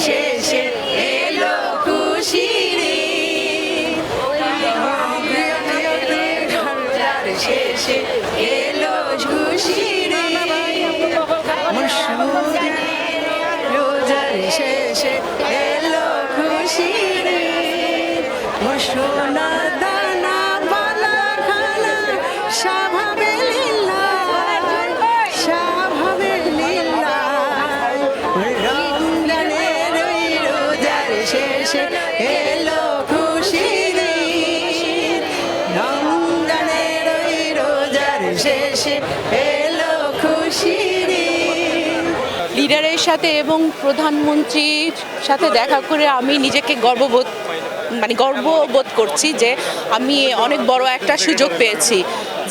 শেষে এলো খুশির ঈদ। রোজার শেষে এলো খুশির ঈদ। রোজার শেষে এলো খুশির ঈদ। সোনা দানা বালা খানা স্বভাবে লিল্লাহ, স্বভাবে লিল্লাহ। রমজানের ওই রোজার শেষে এলো খুশির ঈদ। রমজানের ওই রোজার শেষে এলো খুশির ঈদ। লিডারের সাথে এবং প্রধানমন্ত্রীর সাথে দেখা করে আমি নিজেকে গর্ববোধ করছি যে আমি অনেক বড় একটা সুযোগ পেয়েছি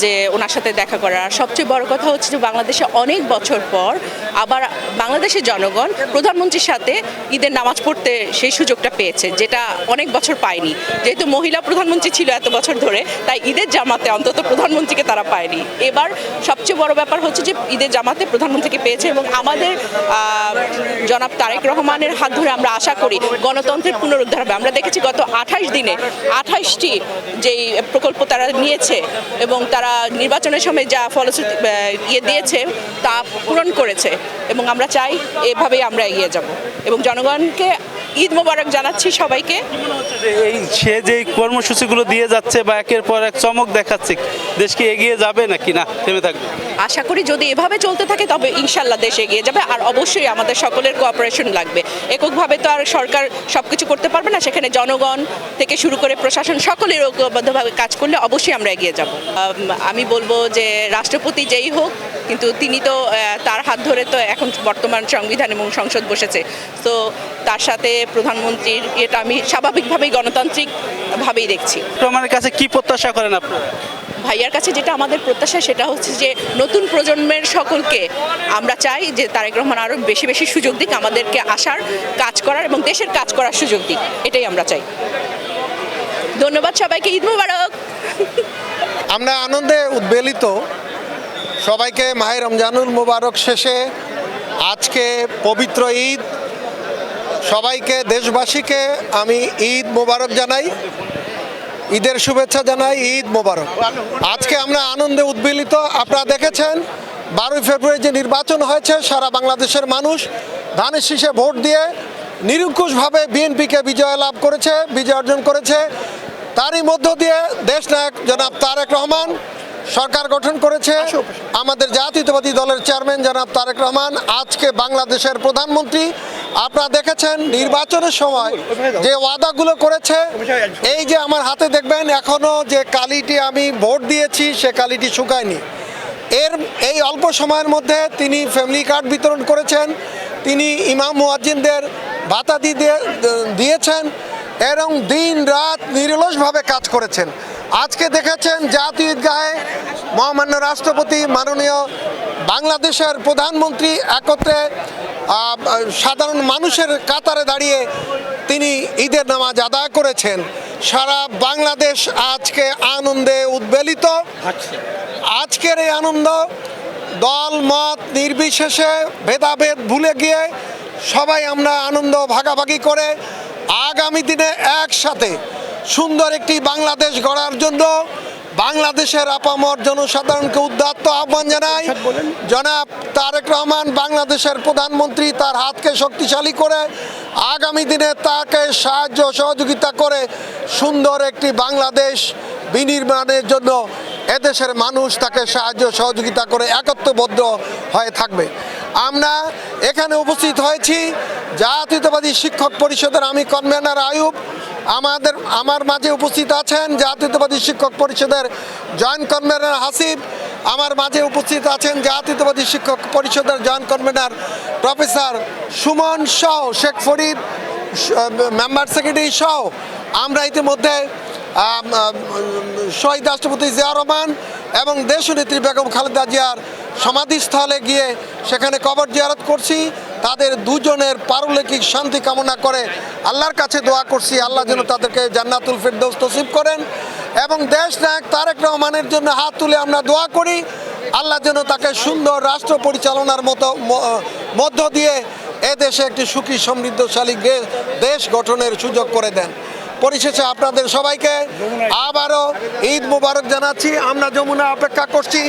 যে ওনার সাথে দেখা করার। সবচেয়ে বড় কথা হচ্ছে যে বাংলাদেশে অনেক বছর পর আবার বাংলাদেশের জনগণ প্রধানমন্ত্রীর সাথে ঈদের নামাজ পড়তে সেই সুযোগটা পেয়েছে, যেটা অনেক বছর পায়নি। যেহেতু মহিলা প্রধানমন্ত্রী ছিল এত বছর ধরে, তাই ঈদের জামাতে অন্তত প্রধানমন্ত্রীকে তারা পায়নি। এবার সবচেয়ে বড় ব্যাপার হচ্ছে যে ঈদের জামাতে প্রধানমন্ত্রীকে পেয়েছে এবং আমাদের জনাব তারেক রহমানের হাত ধরে আমরা আশা করি গণতন্ত্রের পুনরুদ্ধার হবে। আমরা দেখেছি গত 28 দিনে 28টি যেই প্রকল্প তারা নিয়েছে এবং তারা নির্বাচনের সময় যা ফলশ্রুতি দিয়েছে তা পূরণ করেছে এবং আমরা চাই এভাবেই আমরা এগিয়ে যাব এবং জনগণকে ঈদ মোবারক জানাচ্ছি সবাইকে। এই সে যে কর্মসূচিগুলো দিয়ে যাচ্ছে বা একের পর এক চমক দেখাচ্ছে, দেশকে এগিয়ে যাবে নাকি না থেমে থাকবে? আশা করি যদি এভাবে চলতে থাকে তবে ইনশাল্লাহ দেশ এগিয়ে যাবে। আর অবশ্যই আমাদের সকলের কোঅপারেশন লাগবে। এককভাবে তো আর সরকার সব কিছু করতে পারবে না, সেখানে জনগণ থেকে শুরু করে প্রশাসন সকলের ঐক্যবদ্ধভাবে কাজ করলে অবশ্যই আমরা এগিয়ে যাব। আমি বলবো যে রাষ্ট্রপতি যেই হোক, কিন্তু তিনি তো তার হাত ধরে তো এখন বর্তমান সংবিধান এবং সংসদ বসেছে, তো তার সাথে প্রধানমন্ত্রীর এটা আমি স্বাভাবিকভাবেই গণতান্ত্রিকভাবেই দেখছি। আমার কাছে কি প্রত্যাশা করেন আপনি? ভাইয়ার কাছে যেটা আমাদের প্রত্যাশা সেটা হচ্ছে যে নতুন প্রজন্মের সকলকে আমরা চাই যে তারেক রহমান আরও বেশি বেশি সুযোগ দিক, আমাদেরকে আসার, কাজ করার এবং দেশের কাজ করার সুযোগ দিক, এটাই আমরা চাই। ধন্যবাদ সবাইকে, ঈদ মোবারক। আমরা আনন্দে উদ্বেলিত। সবাইকে মাহে রমজানুল মোবারক শেষে আজকে পবিত্র ঈদ। সবাইকে, দেশবাসীকে আমি ঈদ মোবারক জানাই, ঈদের শুভেচ্ছা জানাই, ঈদ মোবারক। আজকে আমরা আনন্দে উদ্বেলিত। আপনারা দেখেছেন 12ই ফেব্রুয়ারি যে নির্বাচন হয়েছে, সারা বাংলাদেশের মানুষ ধানের শীষে ভোট দিয়ে নিরঙ্কুশভাবে বিএনপিকে বিজয় লাভ করেছে, বিজয় অর্জন করেছে। তারই মধ্য দিয়ে দেশনায়ক জনাব তারেক রহমান সরকার গঠন করেছে। আমাদের জাতীয়তাবাদী দলের চেয়ারম্যান জনাব তারেক রহমান আজকে বাংলাদেশের প্রধানমন্ত্রী। আপনারা দেখেছেন নির্বাচনের সময় যে ওয়াদাগুলো করেছে, এই যে আমার হাতে দেখবেন এখনো যে কালিটি আমি ভোট দিয়েছি সে কালিটি শুকায়নি। এই অল্প সময়ের মধ্যে তিনি ফ্যামিলি কার্ড বিতরণ করেছেন, তিনি ইমাম মুয়াজ্জিনদের ভাতা দিয়েছেন এবং দিন রাত নিরলসভাবে কাজ করেছেন। আজকে দেখেছেন জাতীয় ঈদগাহে মহামান্য রাষ্ট্রপতি, মাননীয় বাংলাদেশের প্রধানমন্ত্রী একত্রে সাধারণ মানুষের কাতারে দাঁড়িয়ে তিনি ঈদের নামাজ আদায় করেছেন। সারা বাংলাদেশ আজকে আনন্দে উদ্বেলিত। আজকের এই আনন্দ দল মত নির্বিশেষে ভেদাভেদ ভুলে গিয়ে সবাই আমরা আনন্দ ভাগাভাগি করে আগামী দিনে একসাথে সুন্দর একটি বাংলাদেশ গড়ার জন্য বাংলাদেশের আপামর জনসাধারণকে উদাত্ত আহ্বান জানাই। জনাব তারেক রহমান বাংলাদেশের প্রধানমন্ত্রী, তার হাতকে শক্তিশালী করে আগামী দিনে তাকে সাহায্য সহযোগিতা করে সুন্দর একটি বাংলাদেশ বিনির্মাণের জন্য এদেশের মানুষ তাকে সাহায্য সহযোগিতা করে একত্রবদ্ধ হয়ে থাকবে। আমরা এখানে উপস্থিত হয়েছি জাতীয়তাবাদী শিক্ষক পরিষদের আমি কনভেনার আয়ুব, আমার মাঝে উপস্থিত আছেন জাতীয়তাবাদী শিক্ষক পরিষদের জয়েন্ট কনভেনার হাসিব, আমার মাঝে উপস্থিত আছেন জাতীয়তাবাদী শিক্ষক পরিষদের জয়েন্ট কনভেনার প্রফেসর সুমন সহ, শেখ ফরিদ মেম্বার সেক্রেটারি সহ আমরা ইতিমধ্যে শহীদ রাষ্ট্রপতি জিয়াউর রহমান এবং দেশনেত্রী বেগম খালেদা জিয়ার সমাধিস্থলে গিয়ে সেখানে কবর জিয়ারত করছি। তাদের দুজনের পারলৌকিক শান্তি কামনা করে আল্লাহর কাছে দোয়া করছি, আল্লাহ যেন তাদেরকে জান্নাতুল ফিরদৌস নসিব করেন এবং দেশ নায়ক তারেক রহমানের জন্য হাত তুলে আমরা দোয়া করি আল্লাহ যেন তাকে সুন্দর রাষ্ট্র পরিচালনার মধ্য দিয়ে এ দেশে একটি সুখী সমৃদ্ধশালী দেশ গঠনের সুযোগ করে দেন। পরিশেষে আপনাদের সবাইকে আবারও ঈদ মুবারক জানাচ্ছি। আমরা যমুনা অপেক্ষা করছি।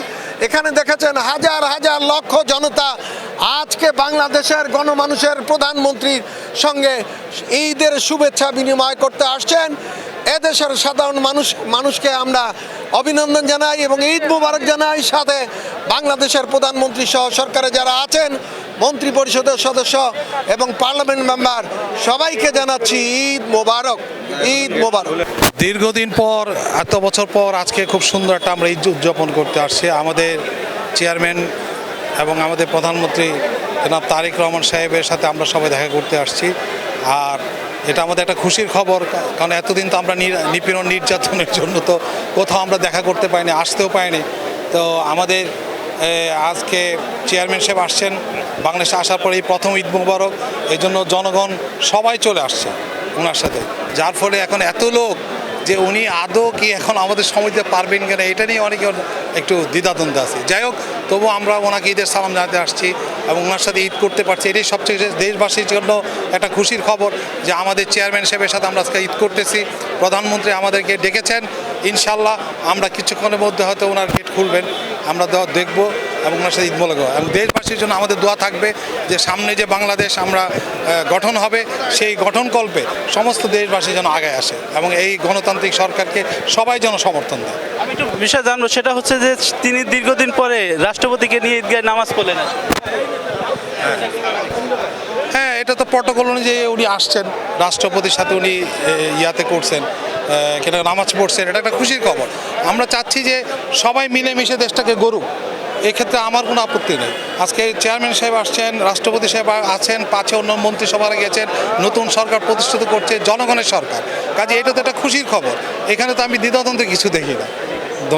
এখানে দেখেছেন হাজার হাজার লক্ষ জনতা আজকে বাংলাদেশের গণমানুষের প্রধানমন্ত্রীর সঙ্গে ঈদের শুভেচ্ছা বিনিময় করতে আসছেন। এদেশের সাধারণ মানুষকে আমরা অভিনন্দন জানাই এবং ঈদ মুবারক জানাই। সাথে বাংলাদেশের প্রধানমন্ত্রী সহ সরকারে যারা আছেন, মন্ত্রী পরিষদের সদস্য এবং পার্লামেন্ট মেম্বার, সবাইকে জানাচ্ছি ঈদ মোবারক, ঈদ মোবারক। দীর্ঘদিন পর, এত বছর পর আজকে খুব সুন্দর একটা আমরা ঈদ উদযাপন করতে আসছি। আমাদের চেয়ারম্যান এবং আমাদের প্রধানমন্ত্রী জনাব তারেক রহমান সাহেবের সাথে আমরা সবাই দেখা করতে আসছি। আর এটা আমাদের একটা খুশির খবর, কারণ এতদিন তো আমরা নিপীড়ন নির্যাতনের জন্য তো কোথাও আমরা দেখা করতে পাইনি, আসতেও পাইনি। তো আমাদের আজকে চেয়ারম্যান সাহেব আসছেন, বাংলাদেশে আসার পরে এই প্রথম ঈদ মুবারক, এই জন্য জনগণ সবাই চলে আসছে ওনার সাথে, যার ফলে এখন এত লোক যে উনি আদৌ কি এখন আমাদের সময় দিতে পারবেন কিনা এটা নিয়ে অনেকে একটু দ্বিধাদ্বন্দ্বে আছে। যাই হোক, তবু আমরা ওনাকে ঈদের সালাম জানাতে আসছি এবং ওনার সাথে ঈদ করতে পারছি। এটাই সবচেয়ে দেশবাসীর জন্য একটা খুশির খবর যে আমাদের চেয়ারম্যান সাহেবের সাথে আমরা আজকে ঈদ করতেছি। প্রধানমন্ত্রী আমাদেরকে ডেকেছেন, ইনশাল্লাহ আমরা কিছুক্ষণের মধ্যে হয়তো ওনার গেট খুলবেন, আমরা দেখব এবং ওনার সাথে ঈদ মোবারক। এবং দেশবাসীর জন্য আমাদের দোয়া থাকবে যে সামনে যে বাংলাদেশ আমরা গঠন হবে, সেই গঠনকল্পে সমস্ত দেশবাসী যেন আগে আসে এবং এই গণতান্ত্রিক সরকারকে সবাই যেন সমর্থন দেয়। আমি একটু বিষয় জানবো, সেটা হচ্ছে যে তিনি দীর্ঘদিন পরে রাষ্ট্রপতিকে নিয়ে ঈদগাহে নামাজ পড়লেন। হ্যাঁ, এটা তো প্রটোকল অনুযায়ী উনি আসছেন, রাষ্ট্রপতির সাথে উনি ইয়াতে করছেন, এখানে নামাজ পড়ছেন। এটা একটা খুশির খবর। আমরা চাচ্ছি যে সবাই মিলেমিশে দেশটাকে গড়ুক, এক্ষেত্রে আমার কোনো আপত্তি নেই। আজকে চেয়ারম্যান সাহেব আসছেন, রাষ্ট্রপতি সাহেব আছেন, 5 অন্য মন্ত্রিসভায় গেছেন, নতুন সরকার প্রতিষ্ঠিত করছে, জনগণের সরকার। কাজে এটা তো একটা খুশির খবর, এখানে তো আমি দ্বিধাদ্বন্দ্বে কিছু দেখি না।